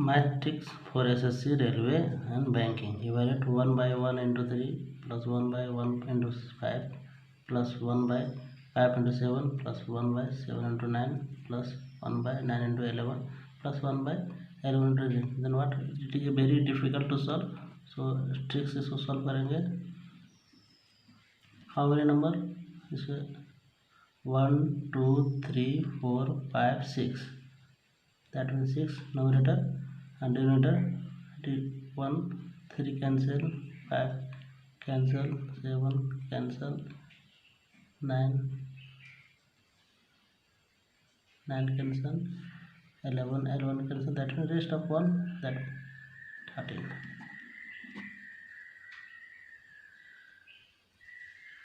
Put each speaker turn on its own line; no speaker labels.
Math tricks for SSC, railway and banking. Evaluate 1 by 1 into 3 plus 1 by 1 into 5 plus 1 by 5 into 7 plus 1 by 7 into 9 plus 1 by 9 into 11 plus 1 by 11 into 9. Then what? It is very difficult to solve. So tricks इसको solve करेंगे. How many number? Is 1, 2, 3, 4, 5, 6. That means 6 numerator and denominator 1 3 cancel, 5 cancel, 7 cancel, 9 cancel, 11 cancel. That means rest of 1, that 13.